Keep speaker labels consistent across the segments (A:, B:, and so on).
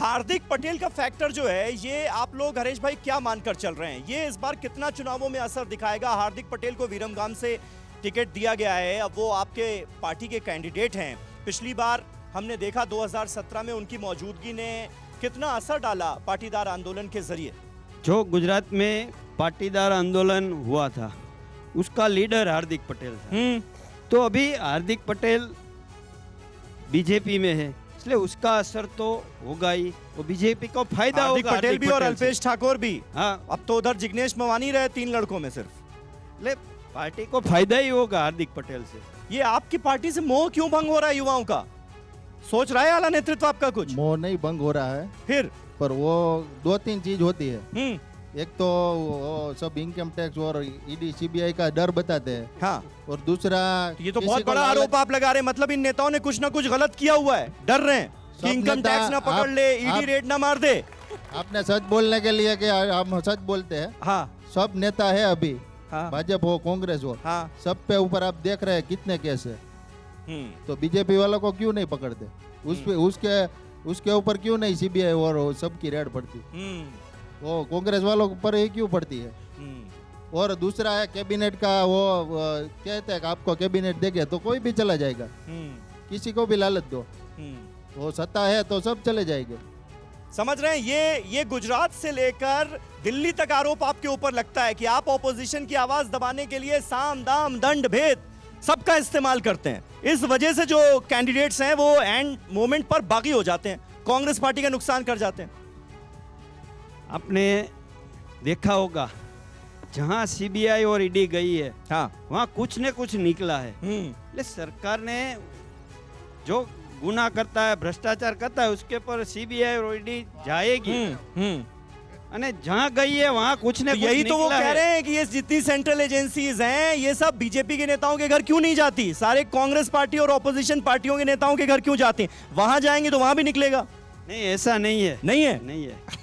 A: हार्दिक पटेल का फैक्टर जो है, ये आप लोग हरीश भाई क्या मानकर चल रहे हैं? ये इस बार कितना चुनावों में असर दिखाएगा? हार्दिक पटेल को विरमगाम से टिकट दिया गया है, अब वो आपके पार्टी के कैंडिडेट हैं। पिछली बार हमने देखा 2017 में उनकी मौजूदगी ने कितना असर डाला पाटीदार आंदोलन के जरिए।
B: जो गुजरात में पाटीदार आंदोलन हुआ था उसका लीडर हार्दिक पटेल था। तो अभी हार्दिक पटेल बीजेपी में है, इसलिए उसका असर तो होगा ही। वो बीजेपी को फायदा
A: हार्दिक
B: होगा।
A: पटेल भी और अल्पेश ठाकुर भी।
B: हाँ,
A: अब तो उधर जिग्नेश मवानी रहे 3 लड़कों में सिर्फ।
B: ले पार्टी को फायदा ही होगा हार्दिक पटेल से।
A: ये आपकी पार्टी से मोह क्यों भंग हो रहा है युवाओं का? सोच रहा है आला नेतृत्व आपका कुछ?
C: मोह नहीं भंग हो रहा है,
A: फिर
C: पर वो 2-3 चीज होती है। एक तो वो सब इनकम टैक्स और ईडी सीबीआई का डर बताते हैं।
A: हाँ,
C: और दूसरा
A: ये तो
C: किसी
A: बहुत
C: को
A: बड़ा आरोप आप लगा रहे हैं। मतलब इन नेताओं ने कुछ ना कुछ गलत किया हुआ है, डर रहे हैं
C: सब
A: कि इनकम
C: नेता
A: टैक्स ना पकड़ ले, ईडी रेड ना मार दे।
C: आपने सच बोलने के लिए कि हम सच बोलते हैं।
A: हाँ
C: सब नेता है अभी,
A: हाँ
C: भाजपा हो कांग्रेस हो,
A: हाँ।
C: सब पे ऊपर आप देख रहे हैं कितने केस है। तो बीजेपी वालों को क्यों नहीं पकड़ते? उसके ऊपर क्यों नहीं सीबीआई और सबकी रेड पड़ती? वो कांग्रेस वालों पर ही क्यों पड़ती है? और दूसरा है कैबिनेट का, वो कहते हैं कि आपको कैबिनेट देंगे तो कोई भी चला जाएगा, किसी को भी लालच दो, वो सत्ता है तो सब चले जाएंगे।
A: समझ रहे हैं? ये गुजरात से लेकर दिल्ली तक आरोप आपके ऊपर लगता है कि आप ऑपोजिशन की आवाज दबाने के लिए साम दाम दंड भेद सबका इस्तेमाल करते हैं। इस वजह से जो कैंडिडेट्स हैं वो एंड मोमेंट पर बागी हो जाते हैं, कांग्रेस पार्टी का नुकसान कर जाते हैं।
B: आपने देखा होगा जहां सीबीआई और ईडी गई है,
A: हाँ,
B: वहां कुछ न कुछ निकला है। ले सरकार ने जो गुना करता है, भ्रष्टाचार करता है, उसके पर सीबीआई और ईडी जाएगी। अने जहां गई है वहां कुछ न कुछ
A: यही तो वो
B: निकला
A: कह
B: है।
A: रहे हैं कि ये जितनी सेंट्रल एजेंसीज हैं ये सब बीजेपी के नेताओं के घर क्यों नहीं जाती? सारे कांग्रेस पार्टी और ऑपोजिशन पार्टियों के नेताओं के घर क्यों जाती हैं? वहां जाएंगे तो वहां भी निकलेगा।
B: नहीं, ऐसा नहीं है।
A: नहीं है?
B: नहीं है।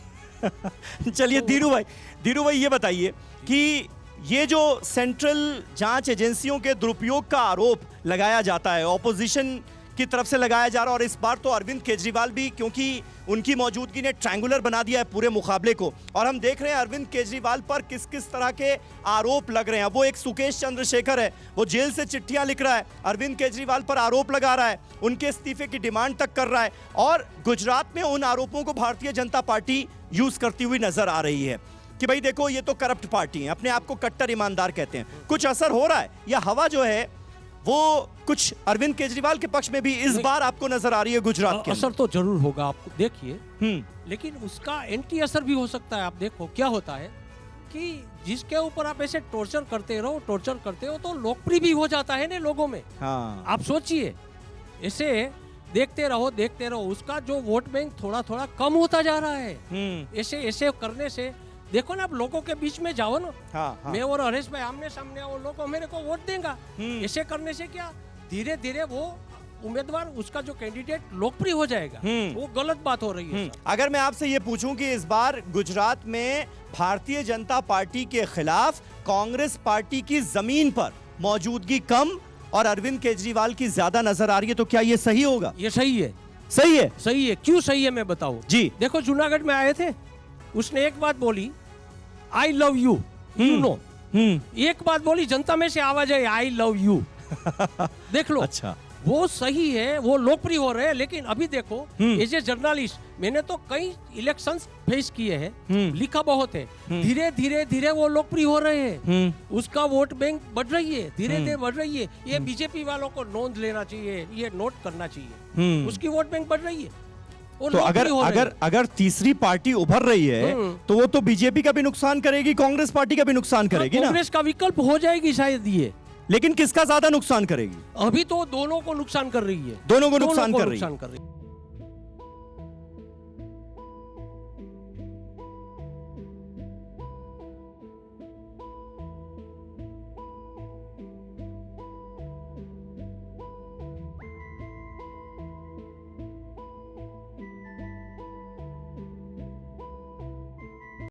A: चलिए धीरू भाई ये बताइए कि ये जो सेंट्रल जांच एजेंसियों के दुरुपयोग का आरोप लगाया जाता है, ऑपोजिशन की तरफ से लगाया जा रहा है, और इस बार तो अरविंद केजरीवाल भी, क्योंकि उनकी मौजूदगी ने ट्रायंगुलर बना दिया है पूरे मुकाबले को, और हम देख रहे हैं अरविंद केजरीवाल पर किस किस तरह के आरोप लग रहे हैं। वो एक सुकेश चंद्रशेखर है, वो जेल से चिट्ठियां लिख रहा है, अरविंद केजरीवाल पर आरोप लगा रहा है, उनके इस्तीफे की डिमांड तक कर रहा है, और गुजरात में उन आरोपों को भारतीय जनता पार्टी यूज करती हुई नजर आ रही है कि भाई देखो ये तो करप्ट पार्टी है, अपने आप को कट्टर ईमानदार कहते हैं। कुछ असर हो रहा है या हवा जो है वो कुछ अरविंद केजरीवाल के पक्ष में भी इस बार आपको नजर आ रही है गुजरात के?
D: असर तो जरूर होगा, आपको देखिए, लेकिन उसका एंटी असर भी हो सकता है। आप देखो क्या होता है कि जिसके ऊपर आप ऐसे टॉर्चर करते हो तो लोकप्रिय भी हो जाता है ना लोगों में।
A: हाँ।
D: आप सोचिए, ऐसे देखते रहो उसका जो वोट बैंक थोड़ा थोड़ा कम होता जा रहा है। ऐसे करने से देखो ना, आप लोगों के बीच में जाओ ना।
A: हाँ।
D: मैं और हरीश भाई आमने सामने आओ, लोगों मेरे को वोट देगा। ऐसे करने से क्या धीरे धीरे वो उम्मीदवार, उसका जो कैंडिडेट लोकप्रिय हो जाएगा। वो गलत बात हो रही है।
A: अगर मैं आपसे ये पूछूं कि इस बार गुजरात में भारतीय जनता पार्टी के खिलाफ कांग्रेस पार्टी की जमीन पर मौजूदगी कम और अरविंद केजरीवाल की ज्यादा नजर आ रही है, तो क्या ये सही होगा?
D: ये सही है।
A: सही है?
D: सही है। क्यों सही है मैं बताऊं
A: जी।
D: देखो, जूनागढ़ में आए थे, उसने एक बात बोली, I love you, you know. एक बात बोली, जनता में से आवाज है, आई लव यू। देख लो।
A: अच्छा,
D: वो सही है, वो लोकप्रिय हो रहे हैं। लेकिन अभी देखो, एज ए जर्नलिस्ट मैंने तो कई इलेक्शंस फेस किए हैं, लिखा बहुत है। धीरे धीरे वो लोकप्रिय हो रहे हैं। उसका वोट बैंक बढ़ रही है, धीरे धीरे बढ़ रही है। ये बीजेपी वालों को नोंद लेना चाहिए, ये नोट करना चाहिए। उसकी वोट बैंक बढ़ रही है।
A: तो अगर तीसरी पार्टी उभर रही है तो वो तो बीजेपी का भी नुकसान करेगी, कांग्रेस पार्टी का भी नुकसान करेगी ना?
D: कांग्रेस का विकल्प हो जाएगी शायद ये।
A: लेकिन किसका ज्यादा नुकसान करेगी?
D: अभी तो दोनों को नुकसान कर रही है।
A: दोनों को नुकसान कर रही है।